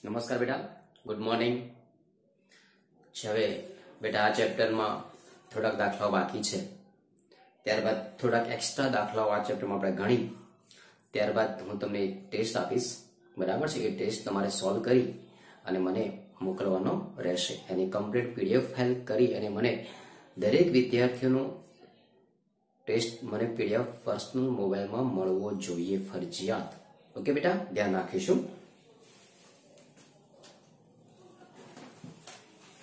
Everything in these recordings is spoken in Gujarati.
नमस्कार बेटा, गुड मॉर्निंग। હવે બેટા આ ચેપ્ટરમાં થોડાક દાખલાઓ બાકી છે, ત્યારબાદ થોડાક એક્સ્ટ્રા દાખલાઓ આ ચેપ્ટરમાં આપણે ગણી, ત્યારબાદ હું તમને એક ટેસ્ટ આપીશ, બરાબર છે? એ ટેસ્ટ તમારે સોલ્વ કરી અને મને મોકલવાનો રહેશે. એની કમ્પ્લીટ પીડીએફ ફાઇલ કરી અને મને દરેક વિદ્યાર્થીઓનો ટેસ્ટ મને પીડીએફ પર્સનલ મોબાઈલમાં મળવો જોઈએ ફરજિયાત. ઓકે બેટા, ધ્યાન રાખીશું.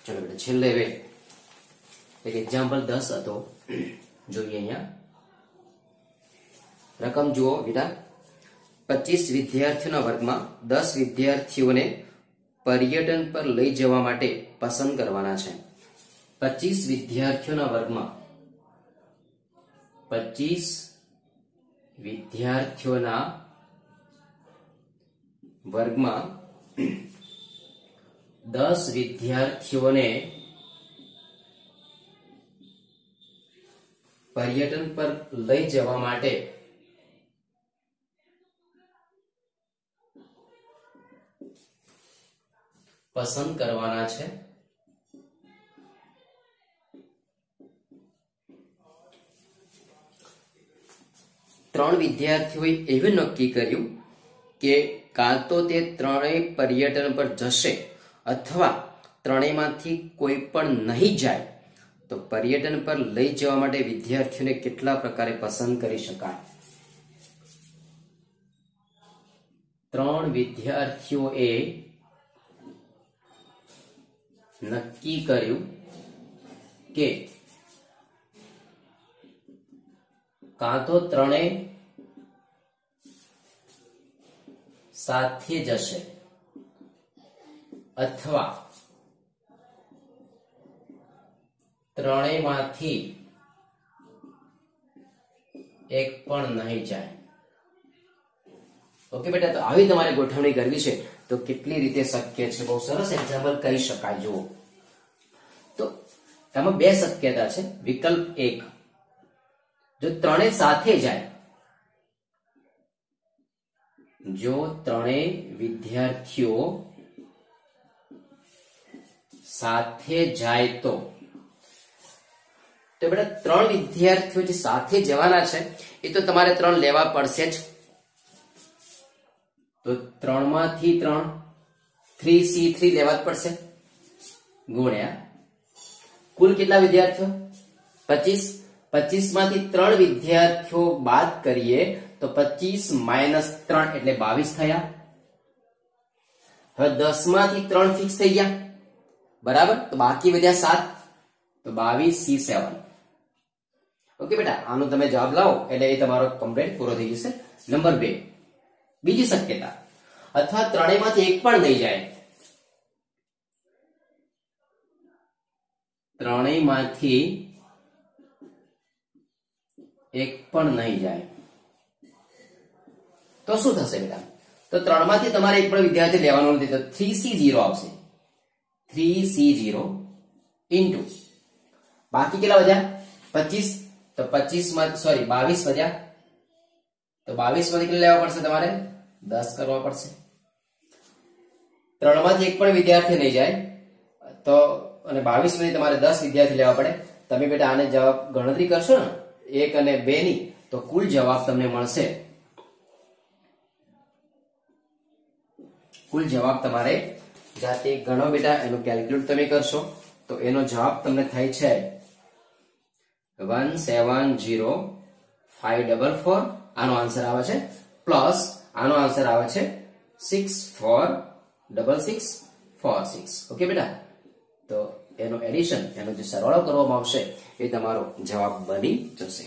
चलो बेटा छेल्ले एक एग्जाम्पल 10 હતો, જોઈએ અહીંયા રકમ જુઓ બેટા. 25 વિદ્યાર્થીઓના વર્ગમાં 10 વિદ્યાર્થીઓને પર્યટન પર લઈ જવા માટે પસંદ કરવાના છે. 25 વિદ્યાર્થીઓના વર્ગમાં 10 વિદ્યાર્થીઓને પર્યટન પર લઈ જવા માટે પસંદ કરવાના છે. ત્રણ વિદ્યાર્થીઓએ એવું નક્કી કર્યું કે કાં તો તે ત્રણેય પર્યટન પર જશે અથવા ત્રણેયમાંથી કોઈ પણ નહીં જાય. તો પર્યટન પર લઈ જવા માટે વિદ્યાર્થીઓને કેટલા પ્રકારે પસંદ કરી શકાય? ત્રણ વિદ્યાર્થીઓએ નક્કી કર્યું કે કાં તો ત્રણેય સાથે જશે અથવા ત્રણેયમાંથી એક પણ નહીં જાય. ઓકે બેટા, તો આવી તમારે ગોઠવણી કરવી છે. તો કેટલી રીતે શક્ય છે? બહુ સરસ એક્ઝામ્પલ કરી શકાય. જુઓ, તો આમાં બે શક્યતા છે. વિકલ્પ 1, જો ત્રણેય સાથે જાય, જો ત્રણેય વિદ્યાર્થીઓ સાથે જાય તો બેટા ત્રણ વિદ્યાર્થીઓ જે સાથે જવાના છે એ તો તમારે ત્રણ લેવા પડશે જ. તો 3 માંથી 3 3C3 લેવા જ પડશે, ગુણ્યા કુલ કેટલા વિદ્યાર્થીઓ? 25. 25 માંથી 3 વિદ્યાર્થીઓ બાદ કરીએ તો 25 માઇનસ 3 એટલે 22 થયા. હવે 10 માંથી 3 ફિક્સ થઈ ગયા, બરાબર? તો બાકી વધ્યા 7, તો 22C7. ઓકે બેટા, આનો તમે જવાબ લાવો એટલે એ તમારો કમ્પ્લીટ પૂરો થઈ જશે. નંબર 2, બીજી શક્યતા, અથવા ત્રણેયમાંથી એક પણ નહીં જાય. ત્રણેયમાંથી એક પણ નહીં જાય તો શું થશે બેટા? તો 3 માંથી તમારે એક પણ વિદ્યાર્થી લેવાનો નથી, તો 3C0 આવશે. 3C0 ઇન્ટુ બાકી કેટલા વધ્યા? 25. તો 22 વધ્યા, તો 22 માંથી કેટલા લેવા પડશે? તમારે 10 કરવા પડશે. 3 માંથી એક પણ વિદ્યાર્થી નહીં જાય તો, અને 22 માંથી તમારે 10 વિદ્યાર્થી લેવા પડે. તમે બેટા આને જવાબ ગણતરી કરશો ને 1 અને 2 ની, તો કુલ જવાબ તમને મળશે. કુલ જવાબ તમારે જાતે ગણો બેટા, એનું કેલ્ક્યુલેટ તમે કરશો તો એનો જવાબ તમને થાય છે 170,544. આનો આન્સર આવે છે પ્લસ આનો આન્સર આવે છે 646646. ઓકે બેટા, તો એનો એડિશન, એનો જે સરવાળો કરવામાં આવશે એ તમારો જવાબ બની જશે.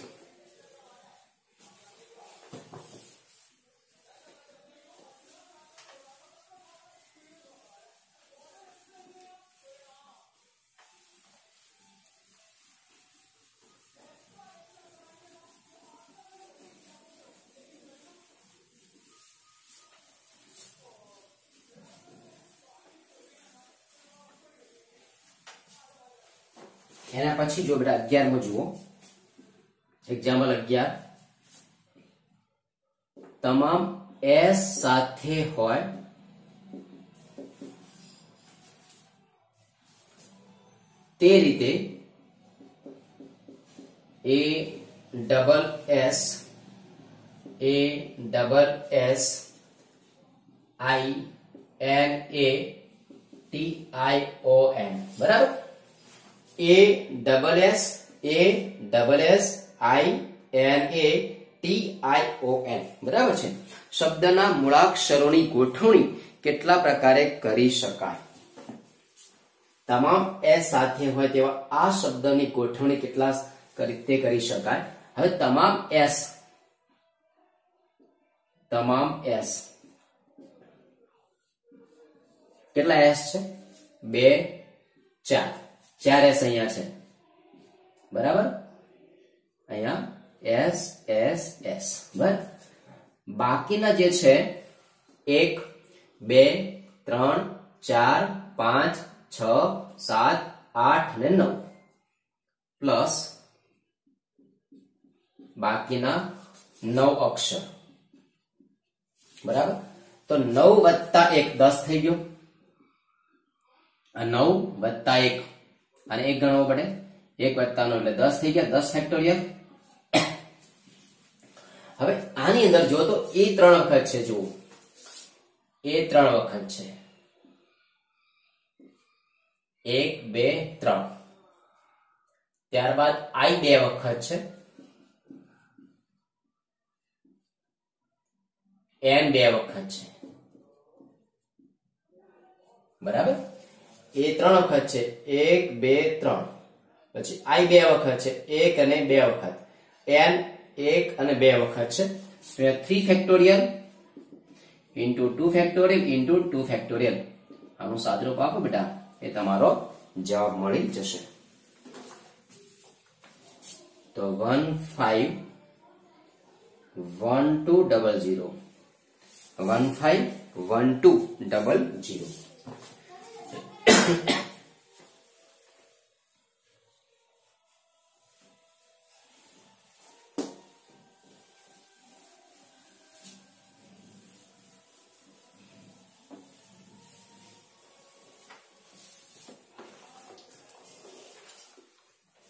એના પછી જો બેટા 11 માં જુઓ, એક્ઝામ્પલ 11, તમામ S સાથે હોય તે રીતે A double S I N A T I O N બરાબર. A double S I N A T I O N બરાબર છે. શબ્દના મૂળાક્ષરોની ગોઠવણી કેટલા પ્રકારે કરી શકાય? તમામ S સાથે હોય તેવા આ શબ્દની ગોઠવણી કેટલા રીતે કરી શકાય? હવે તમામ S કેટલા S છે? 2 4 4 S અહીંયા છે બરાબર. અહીંયા S બરાબર. બાકીના જે છે 1 2 3 4 5 6 7 8 ને 9 પ્લસ બાકીના 9 અક્ષર બરાબર. તો 9 વત્તા 1 10 થઈ ગયો. આ 9 વત્તા 1 અને 1 ગણવો પડે. 1 વત્તા 9 એટલે 10 થઈ ગયા. 10 ફેક્ટોરિયલ. હવે આની અંદર જો તો એ 3 વખત છે. જુઓ એ 3 વખત છે. 1 2 3. ત્યારબાદ I 2 વખત છે. N 2 વખત છે બરાબર. એ 3 વખત છે. 1 2 3. પછી I 2 વખત છે. 1 અને 2 વખત. N 1 અને 2 વખત છે. 3 factorial into 2 factorial into 2 factorial. આનું સાદરૂપ આપો બેટા, એ તમારો જવાબ મળી જશે. તો 151200 151200.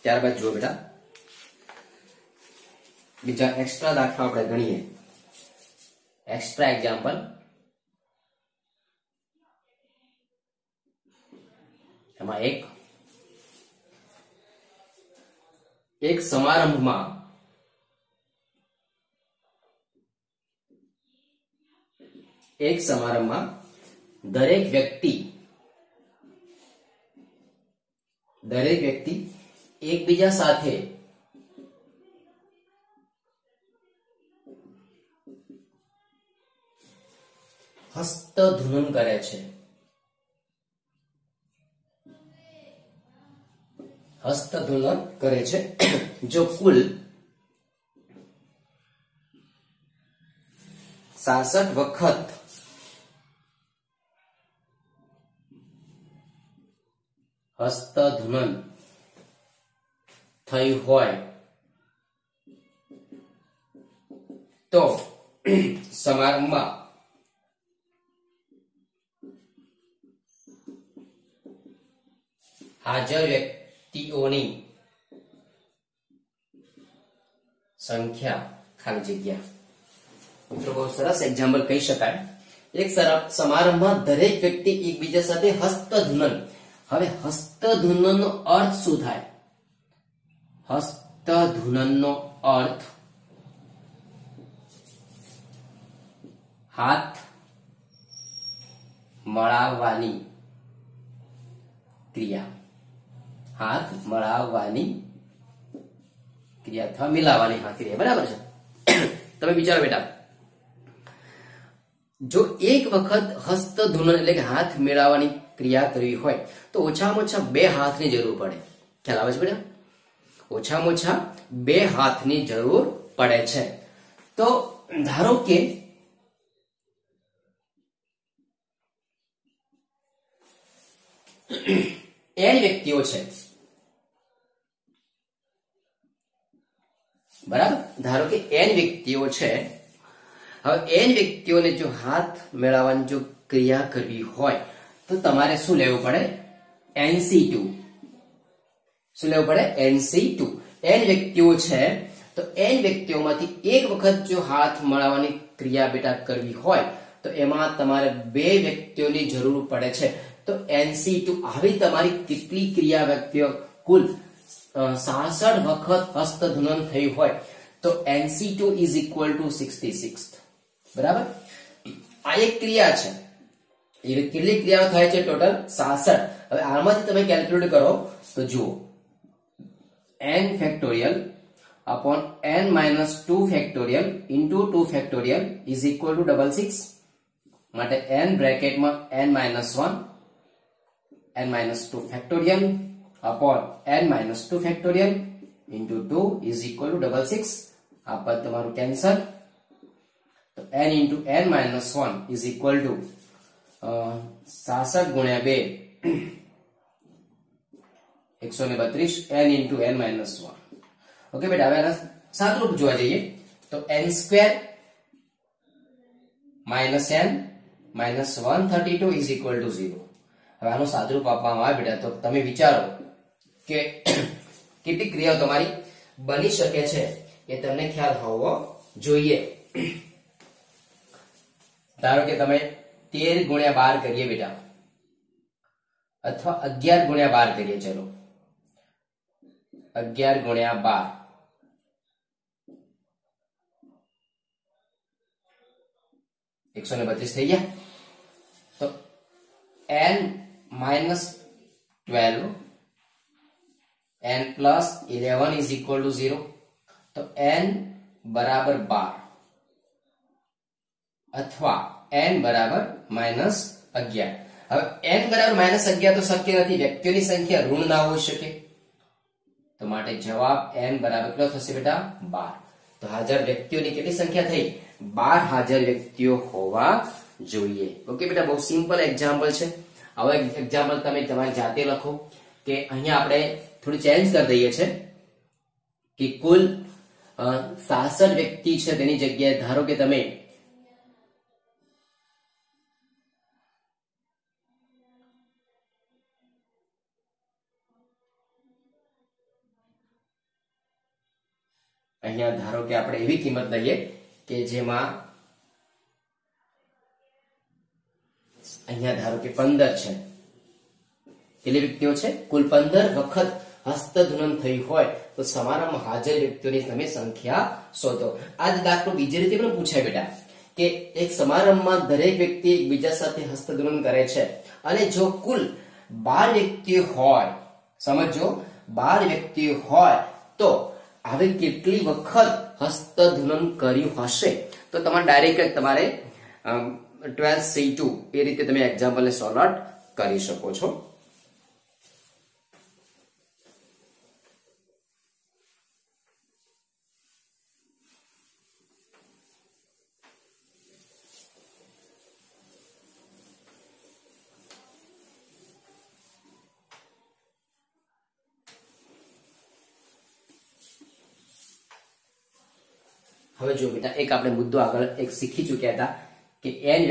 ત્યારબાદ જુઓ બેટા, બીજા એક્સ્ટ્રા દાખલા આપણે ગણીએ. Extra example. એમાં એક સમારંભમાં દરેક વ્યક્તિ એકબીજા સાથે હસ્તધૂનન કરે છે. જો કુલ 66 વખત હસ્તધૂનન થઈ હોય તો સમારંભમાં હાજર વ્યક્તિઓની સંખ્યા ખાલી જગ્યા. મિત્રો બહુ સરસ એક્ઝામ્પલ કહી શકાય. એક સમારંભમાં દરેક વ્યક્તિ એકબીજા સાથે હસ્તધૂનન. હવે હસ્તધૂનનનો અર્થ શું થાય? હસ્તધૂનનનો અર્થ હાથ મળાવવાની ક્રિયા. હાથ મળાવવાની ક્રિયા અથવા મિલાવવાની ક્રિયા. બરાબર છે. તમે વિચારો બેટા, જો એક વખત હસ્તધૂનન એટલે કે હાથ મેળવવાની ક્રિયા કરવી હોય તો ઓછામાં ઓછા 2 હાથની જરૂર પડે. ખ્યાલ આવે છે બેટા? ઓછામાં ઓછા 2 હાથની જરૂર પડે છે. તો ધારો કે n વ્યક્તિઓ છે બરાબર. ધારો કે n વ્યક્તિઓ છે. હવે n વ્યક્તિઓને જો હાથ મેળવવાની જો ક્રિયા કરવી હોય તો તમારે શું લેવું પડે? NC2 શું લેવું પડે? NC2. n વ્યક્તિઓ છે તો n વ્યક્તિઓમાંથી એક વખત જો હાથ મળવાની ક્રિયા બેટા કરવી હોય તો એમાં તમારે બે વ્યક્તિઓની જરૂર પડે છે. તો NC2 આવી તમારી કેટલી ક્રિયા વ્યક્તિઓ કુલ 66 વખત હસ્તધૂનન થઈ હોય તો NC2 is equal to 66. બરાબર? આ એક ક્રિયા છે. એ કેટલી ક્રિયાઓ થાય છે? ટોટલ 66. હવે આમાંથી તમે કેલ્ક્યુલેટ કરો તો જુઓ n factorial upon n minus 2 factorial into 2 factorial is equal to 66. માટે n બ્રેકેટમાં n minus 1 n minus 2 factorial upon n minus 2 factorial into 2 is equal to 66. આ પદ તમારું કેન્સલ. તો n into n minus 1 is equal to 66 ગુણ્યા 2 132 n into n minus 1. Okay બેટા, હવે આના સાદુરૂપ જોવા જઈએ તો n square minus n minus 132 is equal to 0. હવે આનું સાદુરૂપ આપવામાં આવે બેટા તો તમે વિચારો કે કેટલી ક્રિયાઓ તમારી બની શકે છે એ તમને ખ્યાલ હોવો જોઈએ. ધારો કે તમે 13 ગુણ્યા 12 કરીએ બેટા અથવા 11 ગુણ્યા 12 કરીએ. ચલો 11 ગુણ્યા 12 132 થઈ ગયા. તો n minus 12 n plus 11 is equal to 0. તો n બરાબર 12 અથવા n બરાબર -11. હવે n બરાબર -11 તો શક્ય નથી, વ્યક્તિઓની સંખ્યા ઋણ ના હોઈ શકે. તો માટે જવાબ n બરાબર કેટલો થશે બેટા? 12. તો હાજર વ્યક્તિઓની કેટલી સંખ્યા થઈ? 12 હાજર વ્યક્તિઓ હોવા જોઈએ. ઓકે બેટા, બહુ સિમ્પલ એક્ઝામ્પલ છે. હવે એક્ઝામ્પલ તમે તમારી જાતે લખો કે અહીંયા આપણે થોડી ચેન્જ કરી દઈએ છે કે કુલ 66 વ્યક્તિ છે તેની જગ્યાએ ધારો કે તમે અહીંયા ધારો કે આપણે એવી કિંમત લઈએ કે જેમાં અહીંયા ધારો કે 15 છે. કેટલી વ્યક્તિઓ છે? કુલ 15 વખત હસ્તધૂનન થઈ હોય તો સમારંભમાં હાજર વ્યક્તિઓની તમે સંખ્યા શોધો. આ દાખલો બીજી રીતે પણ પૂછાય બેટા કે એક સમારંભમાં દરેક વ્યક્તિ એકબીજા સાથે હસ્તધૂનન કરે છે અને જો કુલ 12 વ્યક્તિઓ હોય, સમજો 12 વ્યક્તિઓ હોય તો હવે કેટલી વખત હસ્તધૂનન કર્યું હશે? તો તમારે ડાયરેક્ટ તમારે 12C2 એ રીતે તમે એક્ઝામ્પલને સોલ્વ આઉટ કરી શકો છો. હવે જો બેટા એક આપણે મુદ્દો આગળ એક શીખી ચૂક્યા હતા કે n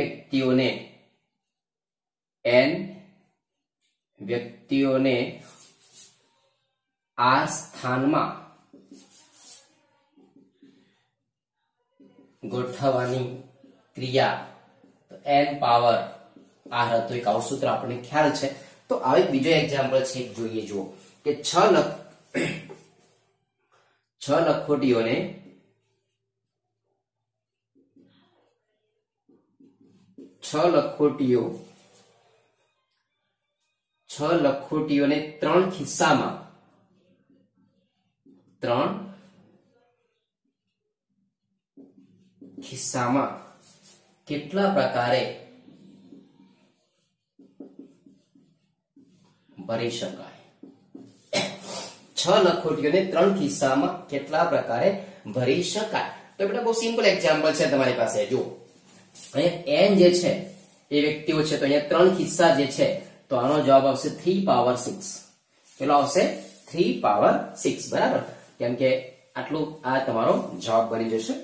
વ્યક્તિઓને આ સ્થાનમાં ગોઠવવાની ક્રિયા n પાવર r હતો. એક આવું સૂત્ર આપણને ખ્યાલ છે. તો આ એક બીજો એક્ઝામ્પલ છે, જોઈએ જુઓ કે 6 લખોટીઓને 6 લખોટીઓને 3 ખિસ્સામાં કેટલા પ્રકારે ભરી શકાય? 6 લખોટીઓને 3 ખિસ્સામાં કેટલા પ્રકારે ભરી શકાય? તો બેટા બહુ સિમ્પલ એક્ઝામ્પલ છે તમારી પાસે. જો અહીંયા n જે છે એ વ્યક્તિઓ છે તો અહીંયા 3 ખિસ્સા જે છે તો આનો જવાબ આવશે 3 પાવર 6. કેટલો આવશે? 3 પાવર 6. બરાબર? કેમ કે આટલું આ તમારો જવાબ બની જશે.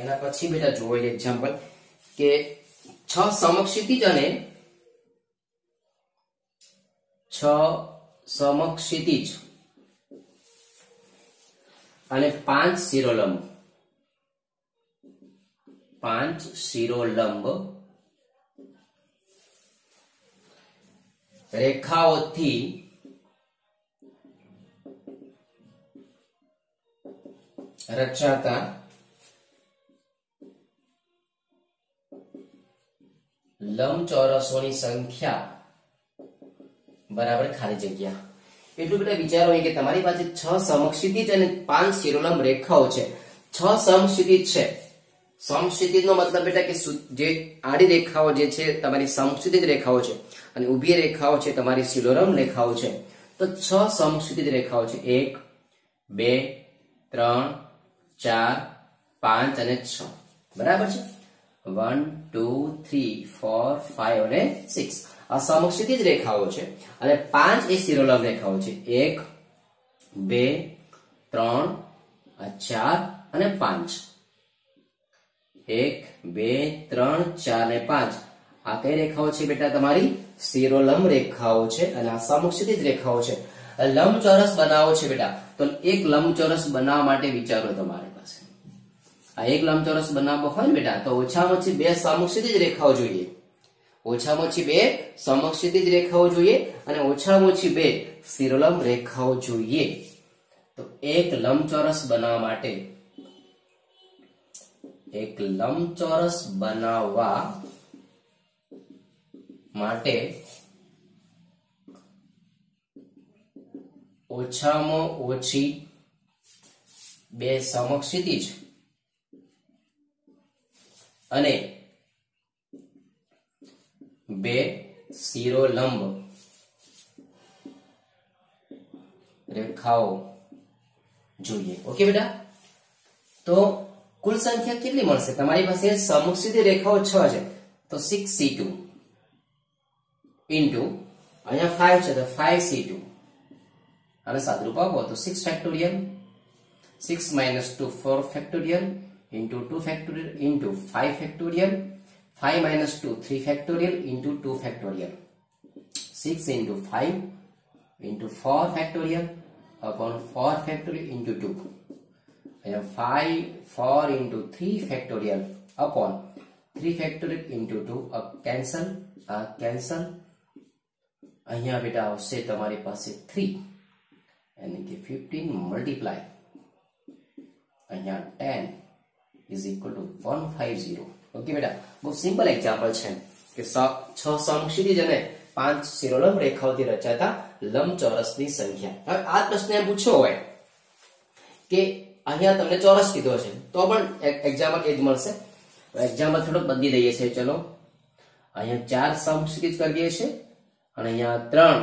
એના પછી બેટા જુઓ એક્ઝામ્પલ કે 6 સમક્ષિતિજ અને 6 સમક્ષિતિજ અને 5 શિરોલંબ, 5 શિરોલંબ રેખાઓથી રચાતા લંબચોરસોની સંખ્યા બરાબર ખાલી જગ્યા. એટલું બેટા વિચારો કે તમારી પાસે 6 સમક્ષિતિજ અને 5 શિરોલંબ રેખાઓ છે. 6 સમક્ષિતિજ છે. સમક્ષિતિજનો મતલબ બેટા કે જે આડી રેખાઓ જે છે તમારી સમક્ષિતિજ રેખાઓ છે અને ઊભી રેખાઓ છે તમારી શિરોલંબ રેખાઓ છે. તો 6 સમક્ષિતિજ રેખાઓ છે. 1 2 3 4 5 અને 6 બરાબર છે. 1 2 3 4 5 અને 6 આ સમક્ષિતિજ રેખાઓ છે અને 5 એ શિરોલંબ રેખાઓ છે. 1 2 3 4 અને 5. 1 2 3 4 અને 5 આ કઈ રેખાઓ છે બેટા? તમારી શિરોલંબ રેખાઓ છે અને આ સમક્ષિતિજ રેખાઓ છે. લંબચોરસ બનાવો છે બેટા, તો એક લંબચોરસ બનાવવા માટે વિચારો તમારી પાસે. આ એક લંબચોરસ બનાવવો હોય ને બેટા તો ઓછામાં ઓછી 2 સમક્ષિતિજ રેખાઓ જોઈએ. ઓછામાં ઓછી 2 સમક્ષિતિજ રેખાઓ જોઈએ અને ઓછામાં ઓછી 2 શિરોલંબ રેખાઓ જોઈએ. તો એક લંબચોરસ બનાવવા માટે, એક લંબચોરસ બનાવવા માટે ઓછામાં ઓછી 2 સમક્ષિતિજ અને 2 શિરોલંબ રેખાઓ જોઈએ. ઓકે બેટા, તો કુલ સંખ્યા કેટલી મળશે? તમારી પાસે સમક્ષિતિજ રેખાઓ 6 છે તો 6c2 ઇન્ટુ અહીંયા 5 છે તો 5c2 અને સાદુરૂપ આપો તો 6 factorial, 6 minus 2 4 factorial into 2 factorial into 5 factorial, 5 minus 2 3 factorial into 2 factorial, 6 into 5 into 4 factorial upon 4 factorial into 2 and 5 4 into 3 factorial upon 3 factorial into 2 cancel cancel. અહીંયા બેટા આવશે તમારી પાસે 3 यानी कि 15 multiply અહીંયા 10 is equal to 150. ઓકે બેટા, બહુ સિમ્પલ એક્ઝામ્પલ છે કે 6 સમક્ષિતિજ અને 5 શિરોલંબ રેખાઓથી રચાતા લંબચોરસની સંખ્યા. હવે આ પ્રશ્ન એમ પૂછ્યો હોય કે અહીંયા તમને ચોરસ કીધો છે તો પણ એક્ઝામ્પલ એ જ મળશે. એક્ઝામ્પલ થોડું બદલી દઈએ છે. ચલો, અહીંયા 4 સમક્ષિતિજ કરીએ છે અને અહીંયા 3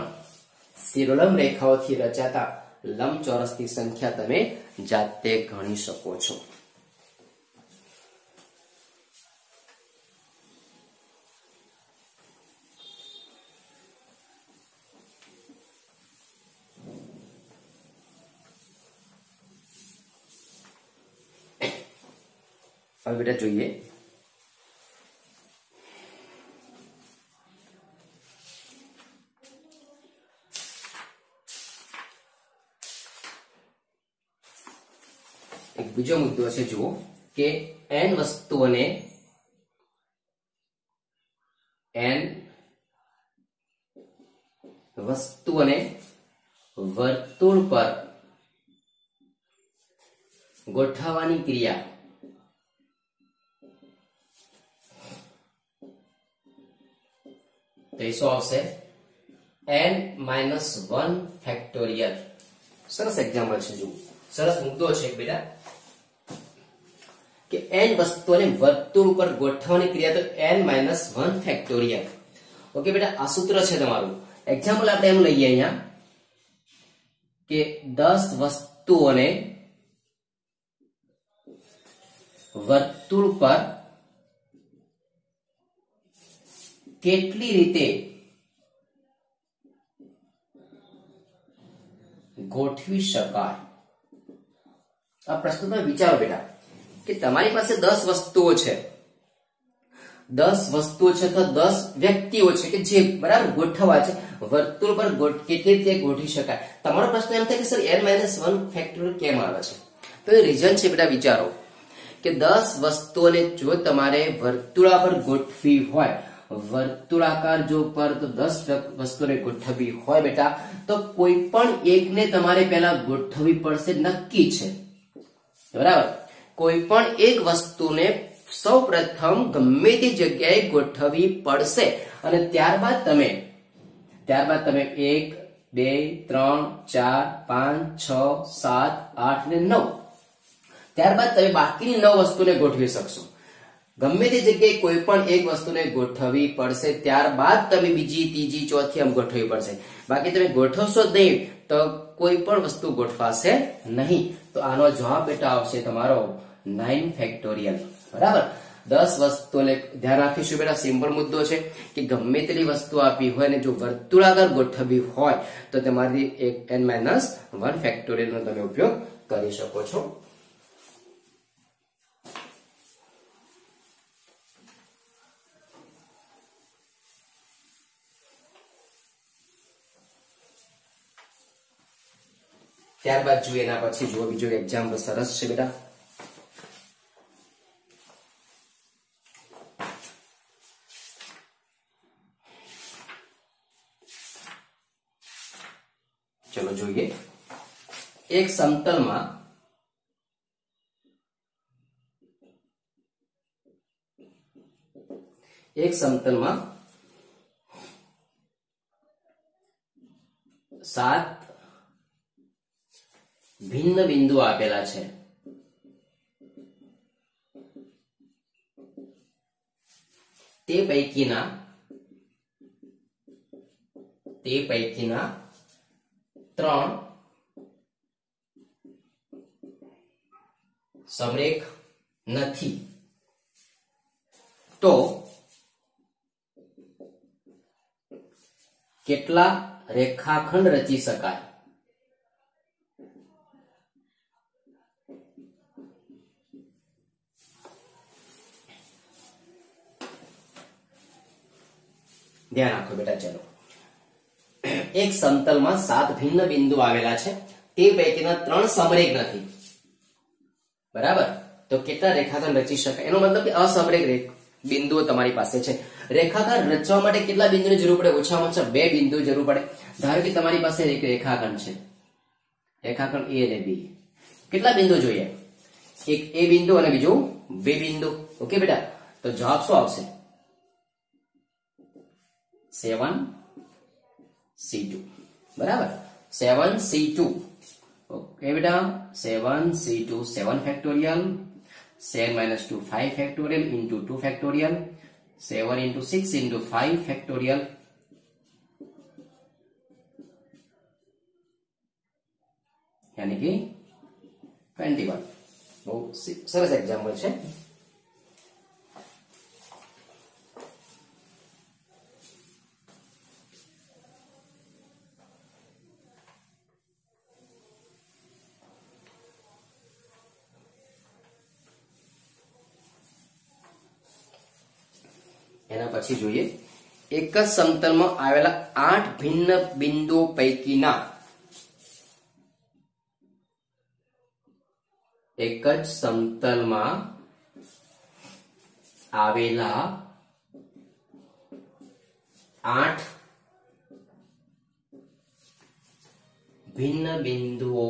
શિરોલંબ રેખાઓથી રચાતા લંબચોરસની સંખ્યા તમે જાતે ગણી શકો છો. હવે બેટા જોઈએ એક બીજો મુદ્દો છે. જુઓ કે n વસ્તુઓને વર્તુળ પર ગોઠવવાની ક્રિયા તો એ શું આવશે? n-1 factorial. સરસ એક્ઝામ્પલ છે. જુઓ, સરસ મુદ્દો છે બેટા કે n વસ્તુઓને વર્તુળ ઉપર ગોઠવવાની ક્રિયા તો n-1 ફેક્ટોરિયલ. ઓકે બેટા, આ સૂત્ર છે તમારું. એક્ઝામ્પલ આપણે એમ લઈએ અહીંયા કે 10 વસ્તુઓને વર્તુળ પર કેટલી રીતે ગોઠવી શકાય? આ પ્રશ્ન તમે વિચારો બેટા કે તમારી પાસે 10 વસ્તુઓ છે, 10 વસ્તુઓ છે તો 10 વ્યક્તિઓ છે કે જે બરાબર ગોઠવવા છે વર્તુળ પર કેટલી રીતે ગોઠવી શકાય. તમારો પ્રશ્ન એમ થાય કે સર n-1 ફેક્ટોરિયલ કેમ આવે છે? તો એ રીઝન છે બેટા, વિચારો કે 10 વસ્તુઓને જો તમારે વર્તુળા પર ગોઠવી હોય, વર્તુળાકાર જો પર તો 10 વસ્તુને ગોઠવવી હોય બેટા, તો કોઈ પણ એકને તમારે પહેલા ગોઠવવી પડશે, નક્કી છે બરાબર. કોઈ પણ એક વસ્તુને સૌપ્રથમ ગમે તે જગ્યાએ ગોઠવવી પડશે અને ત્યારબાદ તમે 1 2 3 4 5 6 7 8 ને 9 ત્યારબાદ તમે બાકીની 9 વસ્તુને ગોઠવી શકશો. ગમે તે જગ્યાએ કોઈ પણ એક વસ્તુને ગોઠવવી પડશે, ત્યારબાદ તમે બીજી, ત્રીજી, ચોથી આમ ગોઠવવી પડશે. બાકી તમે ગોઠવશો જ નહીં તો કોઈ પણ વસ્તુ ગોઠવાશે નહીં. તો આનો જવાબ બેટા આવશે તમારો 9 ફેક્ટોરિયલ બરાબર. 10 વસ્તુને ધ્યાન રાખીશું બેટા, સિમ્પલ મુદ્દો છે કે ગમે તેટલી વસ્તુ આપી હોય ને જો વર્તુળાકાર ગોઠવવી હોય તો તમારી n-1 ફેક્ટોરિયલ નો તમે ઉપયોગ કરી શકો છો. ત્યારબાદ જોઈએ એના પછી જુઓ બીજો એક્ઝામ્પલ સરસ છે બેટા. ચલો જોઈએ. એક સમતલમાં સાત ભિન્ન બિંદુ આપેલા છે. તે પૈકીના 3 સમરેખ નથી, તો કેટલા રેખાખંડ રચી શકાય? ધ્યાન રાખો બેટા. ચલો, એક સમતલમાં 7 ભિન્ન બિંદુ આવેલા છે, તે પૈકીના 3 સમરેખ નથી બરાબર. તો કેટલા રેખાખંડ રચી શકાય? એનો મતલબ કે અસમરેખ બિંદુઓ તમારી પાસે છે. રેખાખંડ રચવા માટે કેટલા બિંદુની જરૂર પડે? ઓછામાં ઓછા 2 બિંદુ જરૂર પડે. ધારો કે તમારી પાસે એક રેખાખંડ છે, રેખાખંડ A અને B. કેટલા બિંદુ જોઈએ? એક A બિંદુ અને બીજું B બિંદુ. ઓકે બેટા, તો જવાબ શું આવશે? 7C2 બરાબર. 7C2. ઓકે બેટા, 7C2 7 factorial, 7 - 2 5 factorial into 2 factorial, 7 into 6 into 5 factorial, यानी कि 21. બહુ સરસ એક્ઝામ્પલ છે. એના પછી જોઈએ. એક જ સમતલમાં આવેલા 8 ભિન્ન બિંદુઓ પૈકીના એક જ સમતલમાં આવેલા 8 ભિન્ન બિંદુઓ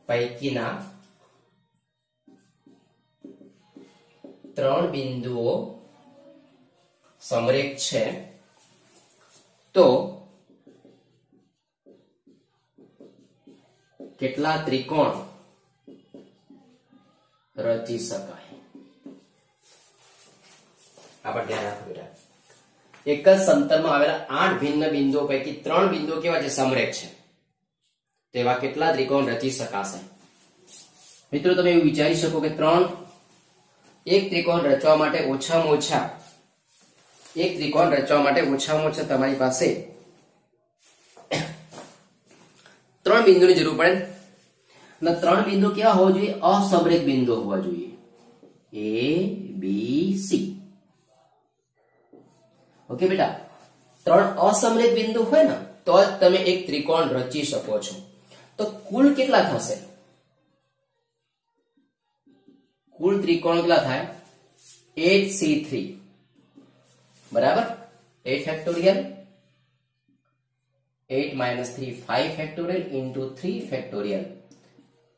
પૈકીના 3 બિંદુઓ સમરેખ છે, તો કેટલા ત્રિકોણ રચી શકાય? આપણે ધ્યાન રાખો બેટા. એક જ સમતલમાં આવેલા 8 ભિન્ન બિંદુઓ પૈકી 3 બિંદુઓ કેવા છે? સમરેખ છે. તેવા કેટલા ત્રિકોણ રચી શકાશે? મિત્રો, તમે એવું વિચારી શકો કે એક ત્રિકોણ રચવા માટે ઓછામાં ઓછા તમારી પાસે 3 બિંદુની જરૂર પડે. અને 3 બિંદુ કેવા હોવા જોઈએ? અસમરેખ બિંદુ હોવા જોઈએ. A B C. ઓકે બેટા, 3 અસમરેખ બિંદુ હોય ને તો જ તમે એક ત્રિકોણ રચી શકો છો. તો કુલ કેટલા થશે? કુલ ત્રિકોણ કેટલા થાય? 8C3 બરાબર 8 factorial 8 minus 3 5 factorial into 3 factorial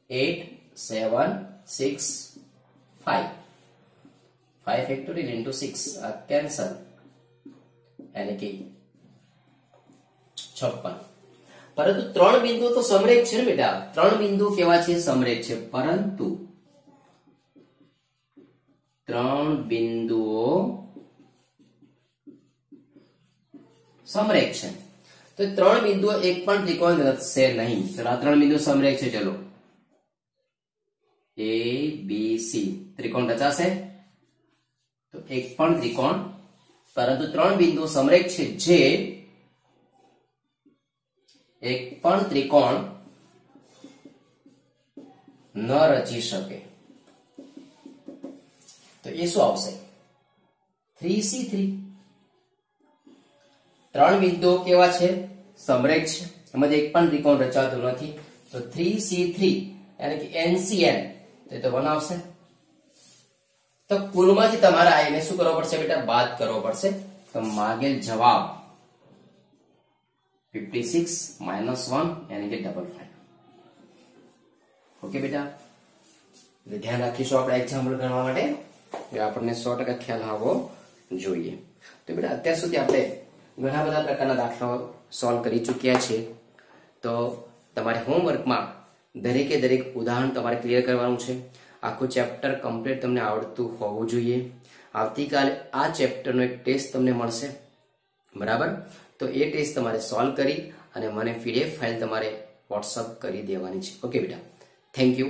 8 7 6 5 5 factorial into 6 cancel यानी कि 56. પરંતુ 3 બિંદુ તો સમરેખ છે ને બેટા, 3 બિંદુ કેવા છે? સમરેખ છે. પરંતુ 3 બિંદુઓ સમરેખ છે તો 3 બિંદુઓ એક પણ ત્રિકોણ રચશે નહીં. ચલો આ 3 બિંદુ સમરેખ છે. ચલો A B C ત્રિકોણ રચાશે તો એક પણ ત્રિકોણ, પરંતુ 3 બિંદુ સમરેખ છે જે એક પણ ત્રિકોણ ન રચી શકે. તો એ શું આવશે? 3C3. 3 બિંદુઓ કેવા છે? સમરેખ છે, એમાં એક પણ ત્રિકોણ રચાતું નથી. તો 3C3 એટલે કે NCN તો 1 આવશે. તો કુલમાંથી તમારે આઈને શું કરવો પડશે બેટા? બાદ કરવો પડશે. તો માગેલ જવાબ 56 minus 1 यानी कि 55. ઓકે બેટા, ધ્યાન રાખીશું આપણે એક્ઝામ્પલ ગણવા માટે, આપણને 100% ખ્યાલ આવવો જોઈએ. તો બેટા અત્યાર સુધી આપણે ઘણા બધા પ્રકારના દાખલાઓ સોલ્વ કરી ચૂક્યા છે. તો તમારે હોમવર્કમાં દરેકે દરેક ઉદાહરણ તમારે ક્લિયર કરવાનું છે. આખું ચેપ્ટર કમ્પ્લીટ તમને આવડતું હોવું જોઈએ. આવતીકાલે આ ચેપ્ટરનો એક ટેસ્ટ તમને મળશે બરાબર. તો એ ટેસ્ટ તમારે સોલ્વ કરી અને મને PDF ફાઇલ તમારે વોટ્સઅપ કરી દેવાની છે. ઓકે બેટા, થેન્ક યુ.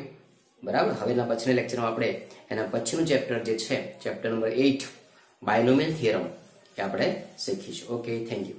બરાબર, હવેના પછીના લેક્ચરમાં આપણે એના પછીનું ચેપ્ટર જે છે ચેપ્ટર નંબર 8 બાયનોમિયલ થિયરમ એ આપણે શીખીશું. Okay, thank you.